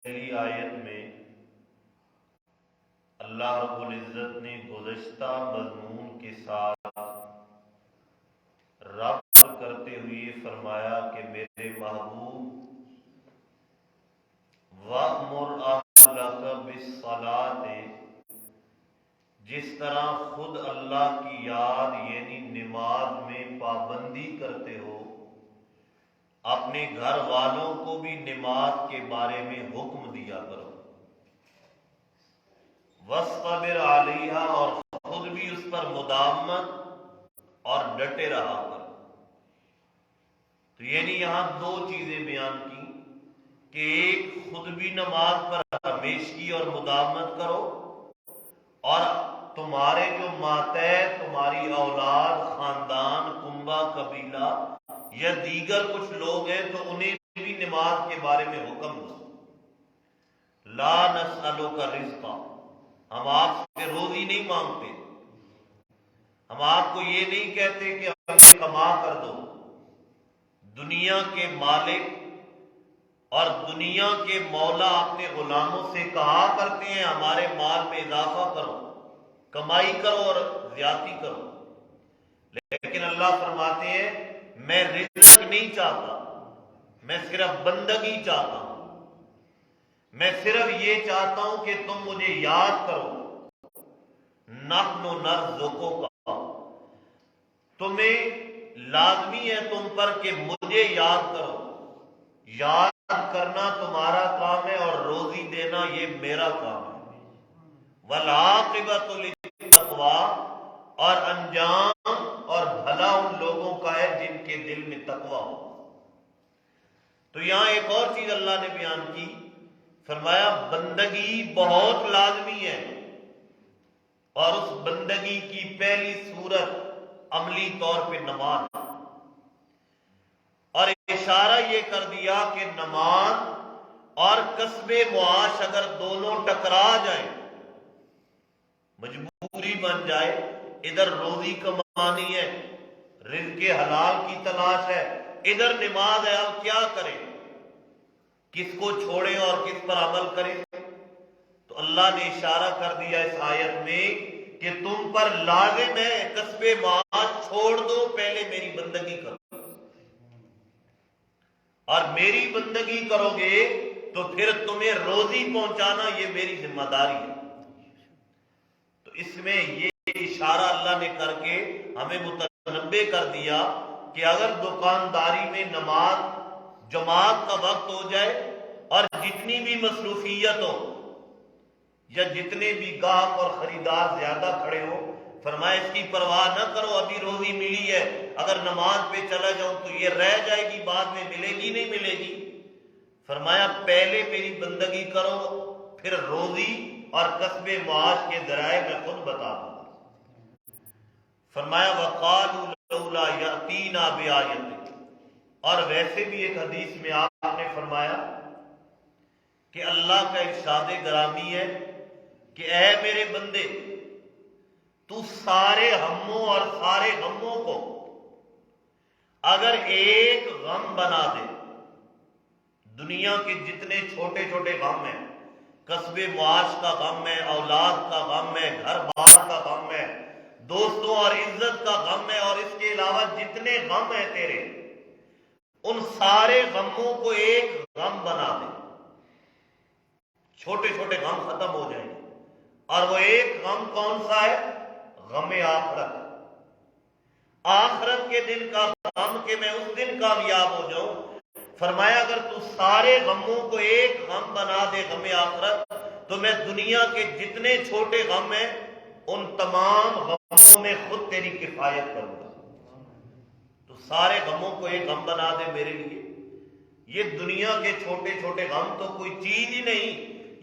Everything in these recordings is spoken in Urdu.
پہلی آیت میں اللہ رب العزت نے گزشتہ مضمون کے ساتھ ربط کرتے ہوئے فرمایا کہ میرے محبوب وَأْمُرْ أَهْلَكَ بِالصَّلَاةِ، جس طرح خود اللہ کی یاد یعنی نماز میں پابندی کرتے ہو، اپنے گھر والوں کو بھی نماز کے بارے میں حکم دیا کرو، وَاصْطَبِرْ عَلَيْهَا، اور خود بھی اس پر مداومت اور ڈٹے رہا کرو۔ تو یعنی یہاں دو چیزیں بیان کی کہ ایک خود بھی نماز پر ہمیشگی اور مداومت کرو، اور تمہارے جو ماتحت تمہاری اولاد، خاندان، کنبہ، قبیلہ یا دیگر کچھ لوگ ہیں تو انہیں بھی نماز کے بارے میں حکم دو۔ لا نسألک رزقا، ہم آپ سے روزی نہیں مانگتے، ہم آپ کو یہ نہیں کہتے کہ ہمیں کما کر دو۔ دنیا کے مالک اور دنیا کے مولا اپنے غلاموں سے کہا کرتے ہیں ہمارے مال میں اضافہ کرو، کمائی کرو اور زیادتی کرو، لیکن اللہ فرماتے ہیں میں رزق نہیں چاہتا، میں صرف بندگی چاہتا ہوں، میں صرف یہ چاہتا ہوں کہ تم مجھے یاد کرو۔ نحن نرزقک، تمہیں لازمی ہے تم پر کہ مجھے یاد کرو، یاد کرنا تمہارا کام ہے اور روزی دینا یہ میرا کام ہے۔ والعاقبۃ للتقویٰ، اور انجام اور بھلا ان لوگوں کا ہے جن کے دل میں تقویٰ ہو۔ تو یہاں ایک اور چیز اللہ نے بیان کی، فرمایا بندگی بہت لازمی ہے، اور اس بندگی کی پہلی صورت عملی طور پہ نماز، اور اشارہ یہ کر دیا کہ نماز اور کسب معاش اگر دونوں ٹکرا جائیں، مجبوری بن جائے، ادھر روزی کمانی ہے، رزق حلال کی تلاش ہے، ادھر نماز ہے، اب کیا کرے، کس کو چھوڑے اور کس پر عمل کرے؟ تو اللہ نے اشارہ کر دیا اس آیت میں کہ تم پر لازم ہے کسب معاش چھوڑ دو، پہلے میری بندگی کرو، اور میری بندگی کرو گے تو پھر تمہیں روزی پہنچانا یہ میری ذمہ داری ہے۔ تو اس میں یہ اشارہ اللہ نے کر کے ہمیں متنبہ کر دیا کہ اگر دکانداری میں نماز جماعت کا وقت ہو جائے اور جتنی بھی مصروفیت ہو یا جتنے بھی گاہک اور خریدار زیادہ کھڑے ہو، فرمایا اس کی پرواہ نہ کرو، ابھی روزی ملی ہے، اگر نماز پہ چلا جاؤں تو یہ رہ جائے گی، بعد میں ملے گی نہیں ملے گی۔ فرمایا پہلے میری بندگی کرو، پھر روزی اور کسب معاش کے ذرائع میں خود بتا دوں گا۔ فرمایا وَقَالُوا لَوْلَا يَأْتِينَا بِآیَةٍ، اور ویسے بھی ایک حدیث میں آپ نے فرمایا کہ اللہ کا ارشاد گرامی ہے کہ اے میرے بندے، تو سارے ہموں اور سارے غموں کو اگر ایک غم بنا دے، دنیا کے جتنے چھوٹے چھوٹے غم ہیں، کسب معاش کا غم ہے، اولاد کا غم ہے، گھر بار کا غم ہے، دوستوں اور عزت کا غم ہے، اور اس کے علاوہ جتنے غم ہیں تیرے، ان سارے غموں کو ایک غم بنا دے، چھوٹے چھوٹے غم ختم ہو جائیں گے، اور وہ ایک غم کون سا ہے؟ غم آخرت، آخرت کے دن کا غم کہ میں اس دن کامیاب ہو جاؤں۔ فرمایا اگر تو سارے غموں کو ایک غم بنا دے، غم آخرت، تو میں دنیا کے جتنے چھوٹے غم ہیں ان تمام غموں میں خود تیری کفایت کروں گا۔ تو سارے غموں کو ایک غم بنا دے میرے لیے، یہ دنیا کے چھوٹے چھوٹے غم تو کوئی چیز ہی نہیں،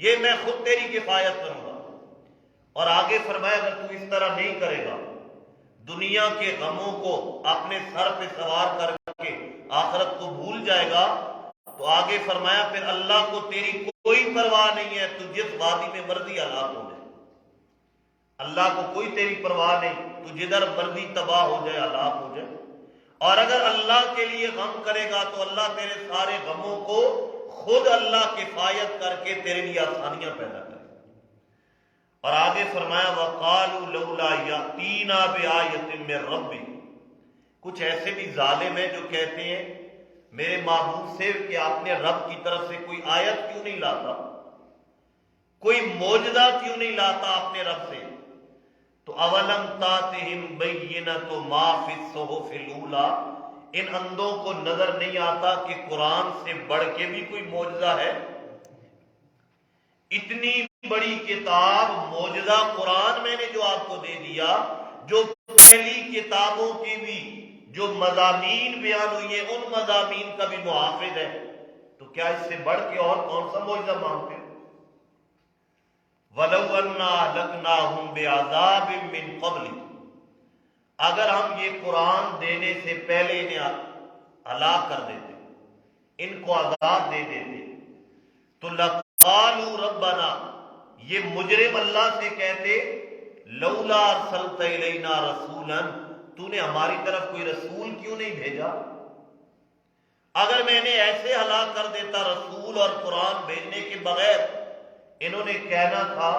یہ میں خود تیری کفایت کروں گا۔ اور آگے فرمایا اگر تو اس طرح نہیں کرے گا، دنیا کے غموں کو اپنے سر پہ سوار کر کے آخرت کو بھول جائے گا، تو آگے فرمایا پھر اللہ کو تیری کوئی پرواہ نہیں ہے، تو جس وادی میں مرضی ہلاک ہو جائے، اللہ کو کوئی تیری پرواہ نہیں، تو جدھر مرضی تباہ ہو جائے، ہلاک ہو جائے۔ اور اگر اللہ کے لیے غم کرے گا تو اللہ تیرے سارے غموں کو خود اللہ کفایت کر کے تیرے لیے آسانیاں پیدا کرے۔ اور آگے فرمایا وَقَالُوا لَوْلَا يَأْتِينَا بِآيَةٍ مِّن رَّبِّهِ۔ کچھ ایسے بھی ظالم ہیں جو کہتے ہیں میرے معبود سے کہ آپ نے رب کی طرف سے کوئی آیت کیوں نہیں لاتا، کوئی معجزہ کیوں نہیں لاتا اپنے رب سے؟ تو اولم تاتہم بینۃ ما فی الصحف الاولی، ان اندھوں کو نظر نہیں آتا کہ قرآن سے بڑھ کے بھی کوئی معجزہ ہے؟ اتنی بڑی کتاب معجزہ قرآن میں نے جو آپ کو دے دیا، جو پہلی کتابوں کی بھی جو مضامین بیان ہوئی ہیں ان مضامین کا بھی محافظ ہے، تو کیا اس سے بڑھ کے اور کون سا معجزہ مانگتے ہیں؟ وَلَوْ أَنَّا أَهْلَكْنَاهُمْ بِعَذَابٍ مِّن قَبْلِ، اگر ہم یہ قرآن دینے سے پہلے انہیں ہلاک کر دیتے، ان کو عذاب دے دیتے، تو لَقَالُوا رَبَّنَا، یہ مجرم اللہ سے کہتے لَوْلَا أَرْسَلْتَ إِلَيْنَا رَسُولًا، تو نے ہماری طرف کوئی رسول کیوں نہیں بھیجا؟ اگر میں نے ایسے ہلاک کر دیتا رسول اور قرآن بھیجنے کے بغیر، انہوں نے کہنا تھا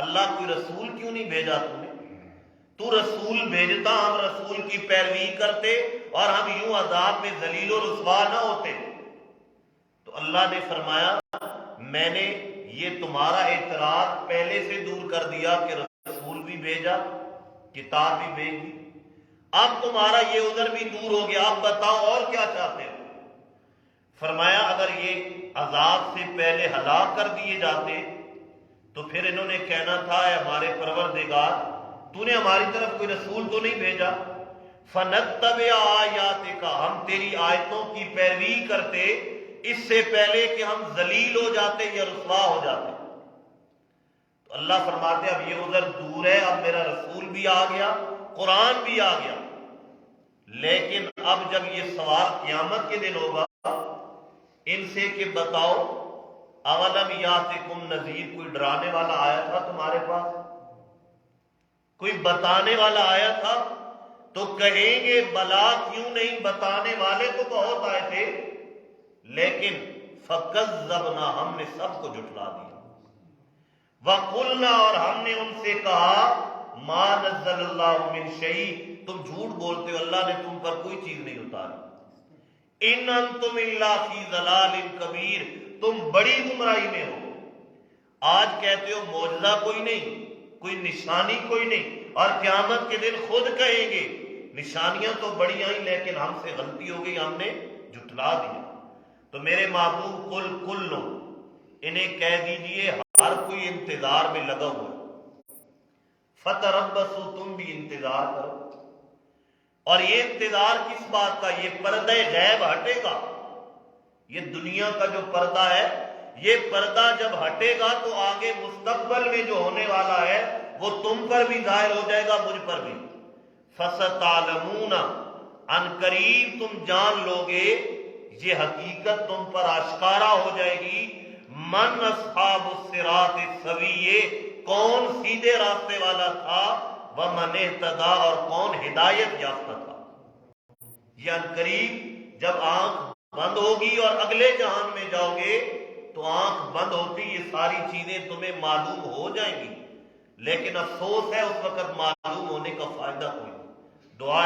اللہ کوئی رسول کیوں نہیں بھیجا تو نے؟ تو رسول بھیجتا، ہم رسول کی پیروی کرتے اور ہم یوں عذاب میں ذلیل و رسوا نہ ہوتے۔ تو اللہ نے فرمایا میں نے یہ تمہارا اعتراض پہلے سے دور کر دیا کہ رسول بھی بھیجا، کتاب بھی بھیج دی، اب تمہارا یہ عذر بھی دور ہو گیا، اب بتاؤ اور کیا چاہتے ہو؟ فرمایا اگر یہ عذاب سے پہلے ہلاک کر دیے جاتے تو پھر انہوں نے کہنا تھا اے ہمارے پروردگار تو نے ہماری طرف کوئی رسول تو نہیں بھیجا، فَنَتَّبِعَ آیَاتِکَ، ہم تیری آیتوں کی پیروی کرتے اس سے پہلے کہ ہم ذلیل ہو جاتے یا رسوا ہو جاتے۔ تو اللہ فرماتے اب یہ عذر دور ہے، اب میرا رسول بھی آ گیا، قرآن بھی آ گیا، لیکن اب جب یہ سوال قیامت کے دن ہوگا ان سے کہ بتاؤ اولم یاتکم نذیر، کوئی ڈرانے والا آیا تھا تمہارے پاس، کوئی بتانے والا آیا تھا؟ تو کہیں گے بلا کیوں نہیں، بتانے والے تو بہت آئے تھے، لیکن فکذبنا، ہم نے سب کو جھٹلا دیا، وقلنا، اور ہم نے ان سے کہا ما نزل اللہ من شیء، تم جھوٹ بولتے ہو، اللہ نے تم پر کوئی چیز نہیں اتاری، ان انتم الا فی ضلال کبیر، تم بڑی گمراہی میں ہو۔ آج کہتے ہو معجزہ کوئی نہیں، کوئی نشانی کوئی نہیں، اور قیامت کے دن خود کہیں گے نشانیاں تو بڑی آئیں لیکن ہم سے غلطی ہو گئی، ہم نے جھٹلا دیا۔ تو میرے محبوب کل انہیں کہہ دیجئے ہر کوئی انتظار میں لگا ہوا ہے، فتربصوا، تم بھی انتظار کرو۔ اور یہ انتظار کس بات کا؟ یہ پردہ غیب ہٹے گا، یہ دنیا کا جو پردہ ہے، یہ پردہ جب ہٹے گا تو آگے مستقبل میں جو ہونے والا ہے وہ تم پر بھی ظاہر ہو جائے گا، مجھ پر بھی۔ فَسَتَعْلَمُونَ، ان قریب تم جان لوگے، یہ حقیقت تم پر آشکارا ہو جائے گی، من اصحاب الصراط السوی، کون سیدھے راستے والا تھا، وَمَنِ اهْتَدَىٰ، اور کون ہدایت یافتہ تھا۔ یہ عنقریب جب آنکھ بند ہوگی اور اگلے جہان میں جاؤ گے تو آنکھ بند ہوتی یہ ساری چیزیں تمہیں معلوم ہو جائیں گی، لیکن افسوس ہے اس وقت معلوم ہونے کا فائدہ کوئی نہیں۔ دعا